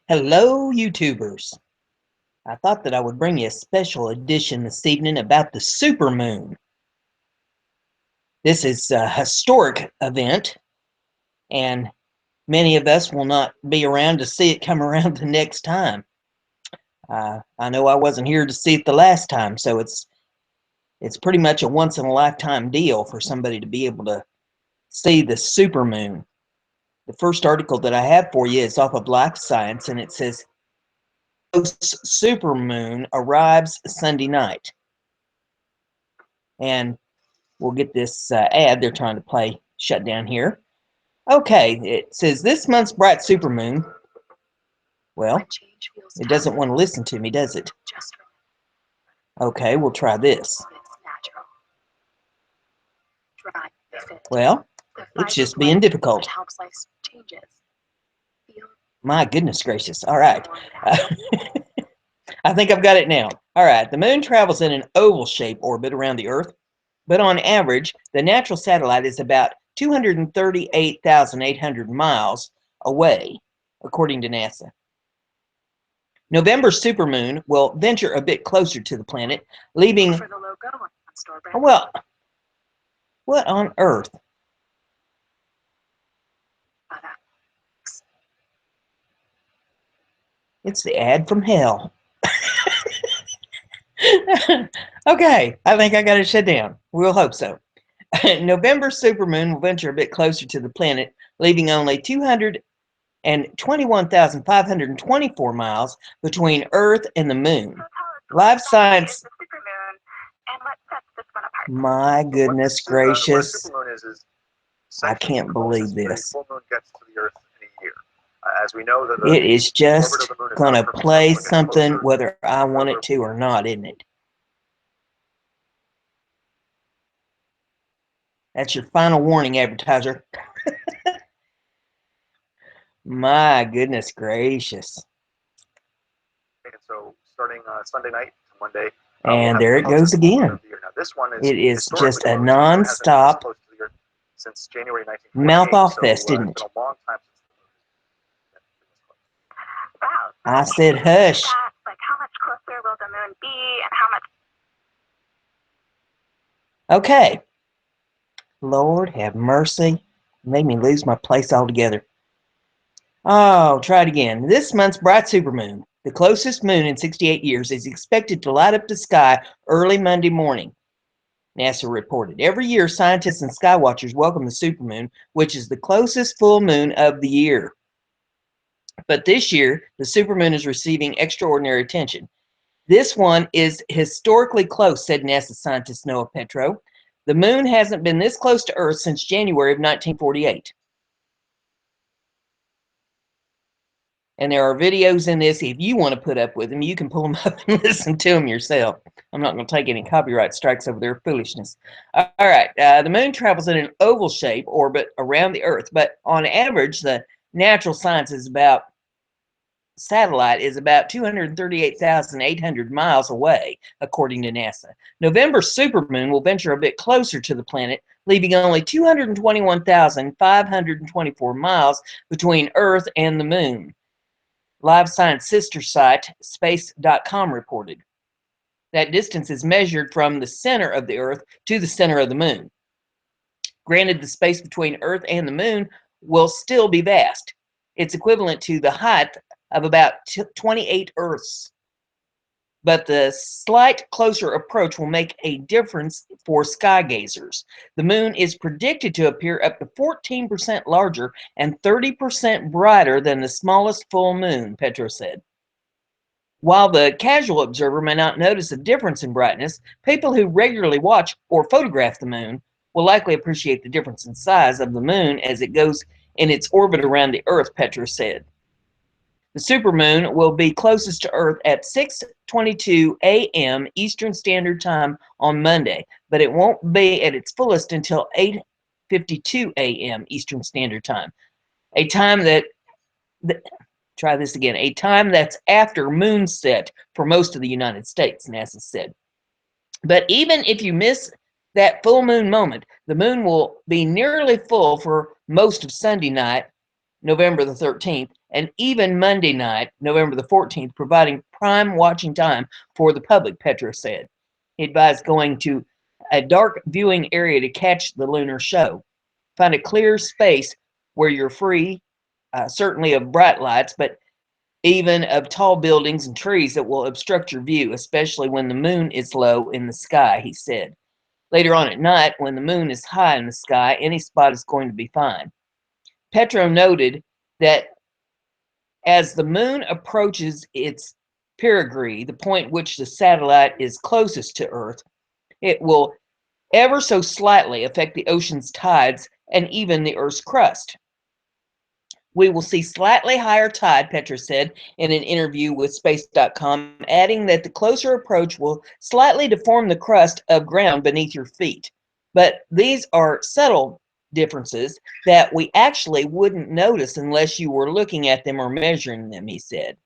Hello, YouTubers. I thought that I would bring you a special edition this evening about the supermoon. This is a historic event, and many of us will not be around to see it come around the next time. I know I wasn't here to see it the last time, so it's pretty much a once-in-a-lifetime deal for somebody to be able to see the supermoon. The first article that I have for you is off of Life Science, and it says, supermoon arrives Sunday night. And we'll get this ad they're trying to play shut down here. Okay, it says this month's bright supermoon. Well, it doesn't want to listen to me, does it? Okay, we'll try this. Well, it's just being difficult. My goodness gracious. All right. I think I've got it now. All right, the moon travels in an oval shape orbit around the Earth, but on average, the natural satellite is about 238,800 miles away, according to NASA. November's supermoon will venture a bit closer to the planet, leaving... Well, what on earth? It's the ad from hell. Okay, I think I got it shut down. We'll hope so. November's supermoon will venture a bit closer to the planet, leaving only 221,524 miles between Earth and the moon. Life Science... My goodness gracious. I can't believe this. It is just going to play something whether I want it to or not, isn't it? That's your final warning, advertiser. My goodness gracious. So starting Sunday night to Monday. And there it goes again. It is just a non-stop mouth-off fest, isn't it? I said hush. Like, how much closer will the moon be, and how much... Okay. Lord have mercy. Made me lose my place altogether. Oh, try it again. This month's bright supermoon, the closest moon in 68 years, is expected to light up the sky early Monday morning, NASA reported. Every year, scientists and sky watchers welcome the supermoon, which is the closest full moon of the year. But this year, the supermoon is receiving extraordinary attention. This one is historically close, said NASA scientist Noah Petro. The moon hasn't been this close to Earth since January of 1948. And there are videos in this. If you want to put up with them, you can pull them up and listen to them yourself. I'm not going to take any copyright strikes over their foolishness. All right, the moon travels in an oval shape orbit around the Earth, but on average, the natural satellite is about 238,800 miles away, according to NASA. November's supermoon will venture a bit closer to the planet, leaving only 221,524 miles between Earth and the moon. Live Science sister site space.com reported. That distance is measured from the center of the Earth to the center of the moon. Granted, the space between Earth and the moon will still be vast. It's equivalent to the height of about 28 Earths. But the slight closer approach will make a difference for sky gazers. The moon is predicted to appear up to 14% larger and 30% brighter than the smallest full moon, Petro said. While the casual observer may not notice a difference in brightness, people who regularly watch or photograph the moon will likely appreciate the difference in size of the moon as it goes in its orbit around the Earth, Petro said. The supermoon will be closest to Earth at 6:22 a.m. Eastern Standard Time on Monday, but it won't be at its fullest until 8:52 a.m. Eastern Standard Time. A time try this again, a time that's after moonset for most of the United States, NASA said. But even if you miss that full moon moment, the moon will be nearly full for most of Sunday night, November the 13th, and even Monday night, November the 14th, providing prime watching time for the public, Petro said. He advised going to a dark viewing area to catch the lunar show. Find a clear space where you're free, certainly of bright lights, but even of tall buildings and trees that will obstruct your view, especially when the moon is low in the sky, he said. Later on at night, when the moon is high in the sky, any spot is going to be fine. Petro noted that as the moon approaches its perigee, the point which the satellite is closest to Earth, it will ever so slightly affect the ocean's tides and even the Earth's crust. We will see slightly higher tide, Petra said in an interview with Space.com, adding that the closer approach will slightly deform the crust of ground beneath your feet. But these are subtle differences that we actually wouldn't notice unless you were looking at them or measuring them, he said.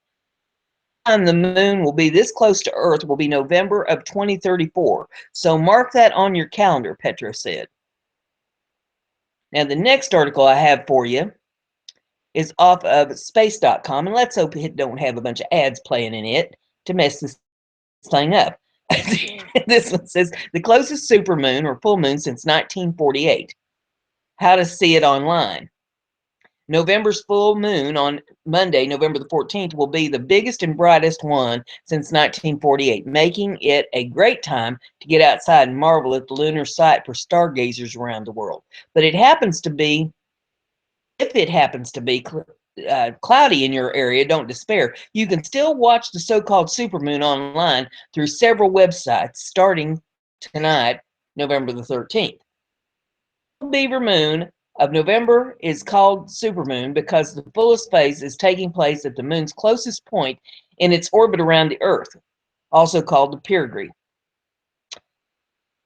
The time the moon will be this close to Earth will be November of 2034. So mark that on your calendar, Petra said. Now, the next article I have for you is off of space.com, and let's hope it don't have a bunch of ads playing in it to mess this thing up. This one says, the closest supermoon or full moon since 1948. How to see it online. November's full moon on Monday, November the 14th, will be the biggest and brightest one since 1948, making it a great time to get outside and marvel at the lunar sight for stargazers around the world. But if it happens to be cloudy in your area, don't despair. You can still watch the so-called supermoon online through several websites starting tonight, November the 13th. Beaver moon of November is called supermoon because the fullest phase is taking place at the moon's closest point in its orbit around the Earth, also called the perigee.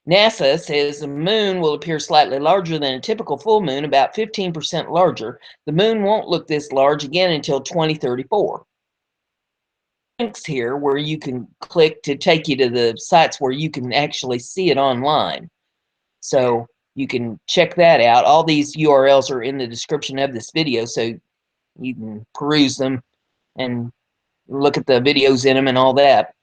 NASA says the moon will appear slightly larger than a typical full moon, about 15% larger. The moon won't look this large again until 2034. Links here where you can click to take you to the sites where you can actually see it online. So you can check that out. All these URLs are in the description of this video, so you can peruse them and look at the videos in them and all that.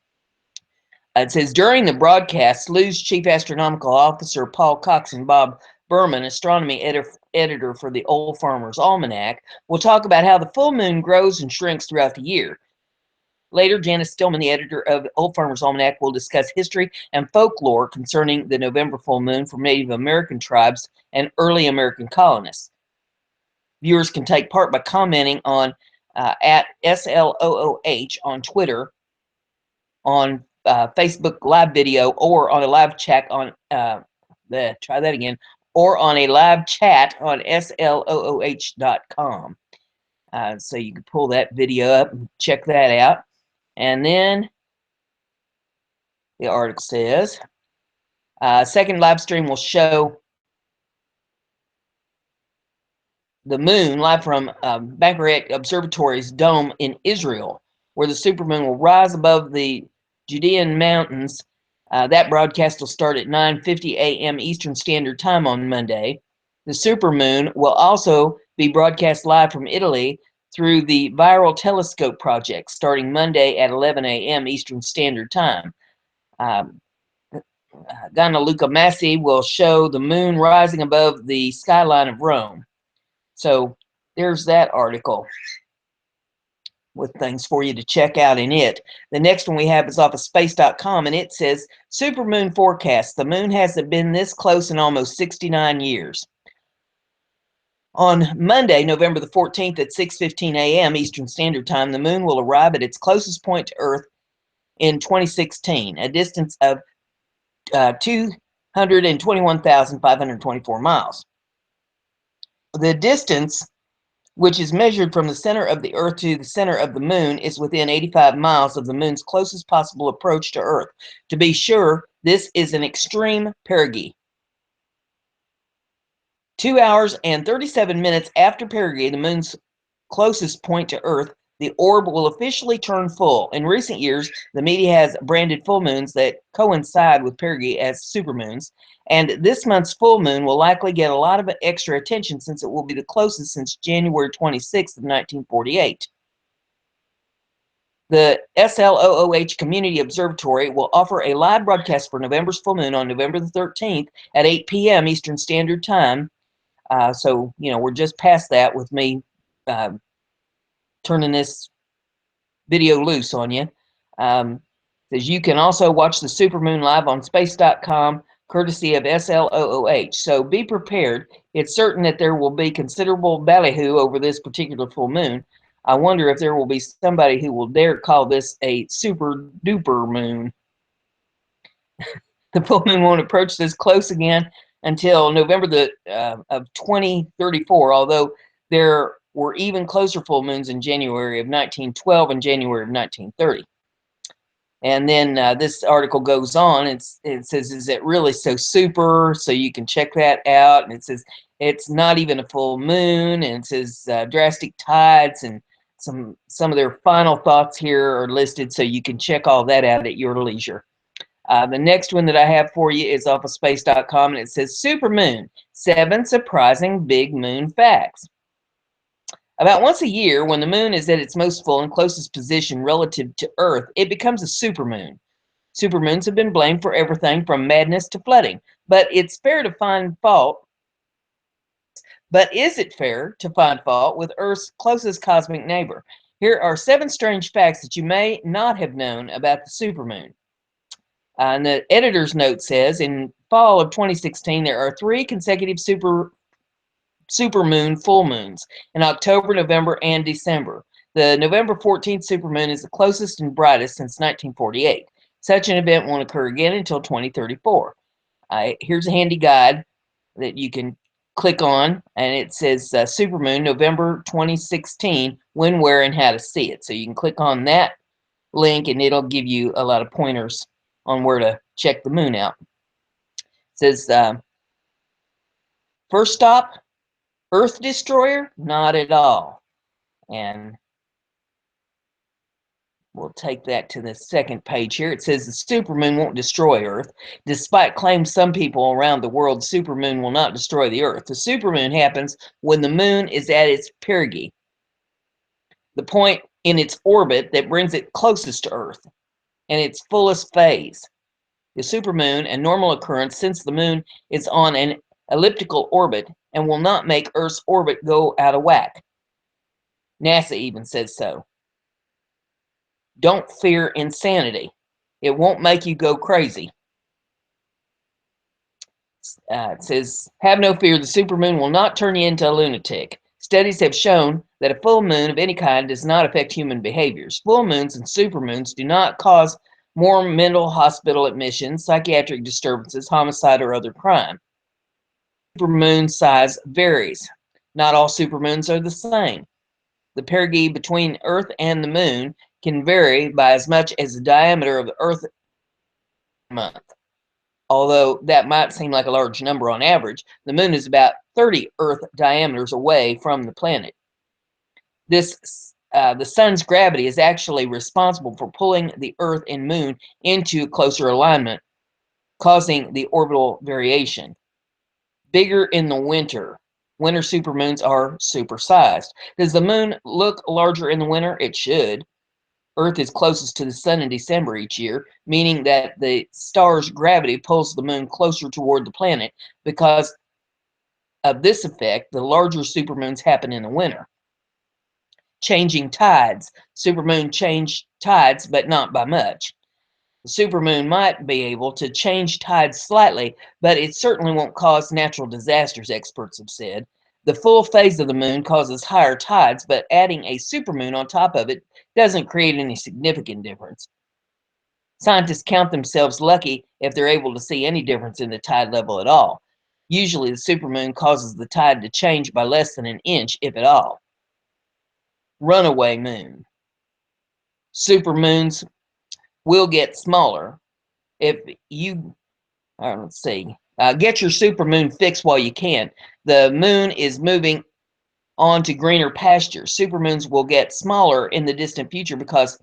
It says, during the broadcast, SLU's Chief Astronomical Officer Paul Cox and Bob Berman, astronomy editor for the Old Farmer's Almanac, will talk about how the full moon grows and shrinks throughout the year. Later, Janice Stillman, the editor of Old Farmer's Almanac, will discuss history and folklore concerning the November full moon for Native American tribes and early American colonists. Viewers can take part by commenting on at SLOOH on Twitter, on Facebook live video, or on a live chat on or on a live chat on slooh.com. So you can pull that video up and check that out. And then the article says, second live stream will show the moon live from Bankaret Observatory's dome in Israel, where the supermoon will rise above the Judean mountains. That broadcast will start at 9:50 a.m. Eastern Standard Time on Monday. The supermoon will also be broadcast live from Italy through the Viral Telescope Project, starting Monday at 11 a.m. Eastern Standard Time. Gianluca Massi will show the moon rising above the skyline of Rome. So there's that article with things for you to check out in it. The next one we have is off of space.com, and it says, supermoon forecast. The moon hasn't been this close in almost 69 years. On Monday, November the 14th at 6:15 a.m. Eastern Standard Time, the moon will arrive at its closest point to Earth in 2016, a distance of 221,524 miles. The distance, which is measured from the center of the Earth to the center of the moon, is within 85 miles of the moon's closest possible approach to Earth. To be sure, this is an extreme perigee. 2 hours and 37 minutes after perigee, the moon's closest point to Earth, the orb will officially turn full. In recent years, the media has branded full moons that coincide with perigee as supermoons, and this month's full moon will likely get a lot of extra attention since it will be the closest since January 26th of 1948. The SLOOH Community Observatory will offer a live broadcast for November's full moon on November the 13th at 8 p.m. Eastern Standard Time. So, we're just past that with me turning this video loose on you. Says you can also watch the supermoon live on space.com, courtesy of SLOOH. So be prepared. It's certain that there will be considerable ballyhoo over this particular full moon. I wonder if there will be somebody who will dare call this a super duper moon. The full moon won't approach this close again until November of 2034, although there were even closer full moons in January of 1912 and January of 1930. And then this article goes on. It says, is it really so super? So you can check that out. And it says, it's not even a full moon. And it says drastic tides, and some of their final thoughts here are listed, so you can check all that out at your leisure. The next one that I have for you is off of space.com, and it says supermoon, 7 surprising big moon facts. About once a year, when the moon is at its most full and closest position relative to Earth, it becomes a supermoon. Supermoons have been blamed for everything from madness to flooding, but it's fair to find fault. But is it fair to find fault with Earth's closest cosmic neighbor? Here are 7 strange facts that you may not have known about the supermoon. And the editor's note says, in fall of 2016, there are 3 consecutive supermoon full moons in October, November, and December. The November 14th supermoon is the closest and brightest since 1948. Such an event won't occur again until 2034. Here's a handy guide that you can click on, and it says supermoon November 2016, when, where, and how to see it. So you can click on that link, and it'll give you a lot of pointers on where to check the moon out. It says, first stop, Earth destroyer? Not at all. And we'll take that to the second page here. It says the supermoon won't destroy Earth. Despite claims some people around the world, supermoon will not destroy the Earth. The supermoon happens when the moon is at its perigee, the point in its orbit that brings it closest to Earth, and its fullest phase. The supermoon, a normal occurrence since the moon is on an elliptical orbit and will not make Earth's orbit go out of whack. NASA even says so. Don't fear insanity. It won't make you go crazy. It says, have no fear, the supermoon will not turn you into a lunatic. Studies have shown that a full moon of any kind does not affect human behaviors. Full moons and supermoons do not cause more mental hospital admissions, psychiatric disturbances, homicide, or other crime. Supermoon size varies. Not all supermoons are the same. The perigee between Earth and the moon can vary by as much as the diameter of the Earth a month. Although that might seem like a large number on average, the moon is about 30 Earth diameters away from the planet. The sun's gravity is actually responsible for pulling the Earth and moon into closer alignment, causing the orbital variation. Bigger in the winter. Winter supermoons are supersized. Does the moon look larger in the winter? It should. Earth is closest to the sun in December each year, meaning that the star's gravity pulls the moon closer toward the planet. Because of this effect, the larger supermoons happen in the winter. Changing tides. Supermoon change tides, but not by much. The supermoon might be able to change tides slightly, but it certainly won't cause natural disasters, experts have said. The full phase of the moon causes higher tides, but adding a supermoon on top of it doesn't create any significant difference. Scientists count themselves lucky if they're able to see any difference in the tide level at all. Usually the supermoon causes the tide to change by less than an inch, if at all. Runaway moon. Supermoons will get smaller if you, let's see, get your supermoon fixed while you can. The moon is moving on to greener pastures. Supermoons will get smaller in the distant future because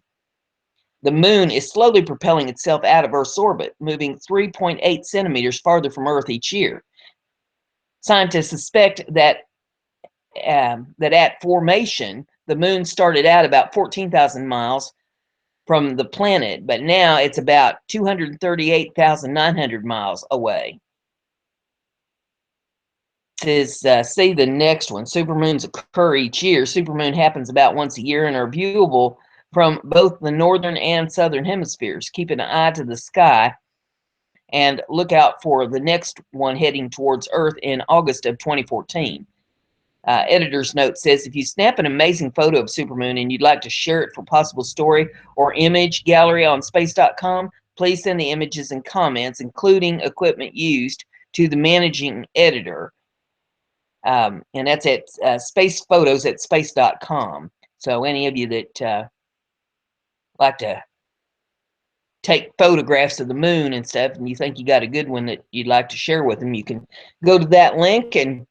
the moon is slowly propelling itself out of Earth's orbit, moving 3.8 centimeters farther from Earth each year. Scientists suspect that at formation, the moon started out about 14,000 miles from the planet, but now it's about 238,900 miles away. This is see the next one. Supermoons occur each year. Supermoon happens about once a year and are viewable from both the northern and southern hemispheres. Keep an eye to the sky and look out for the next one heading towards Earth in August of 2014. Editor's note says, if you snap an amazing photo of supermoon and you'd like to share it for possible story or image gallery on space.com, please send the images and comments, including equipment used, to the managing editor. And that's at spacephotos@space.com. So any of you that like to take photographs of the moon and stuff, and you think you got a good one that you'd like to share with them, you can go to that link and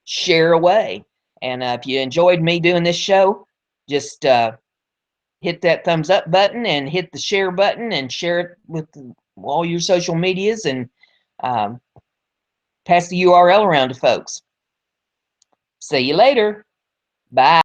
share away. And if you enjoyed me doing this show, just hit that thumbs up button and hit the share button and share it with all your social medias, and pass the URL around to folks. See you later. Bye.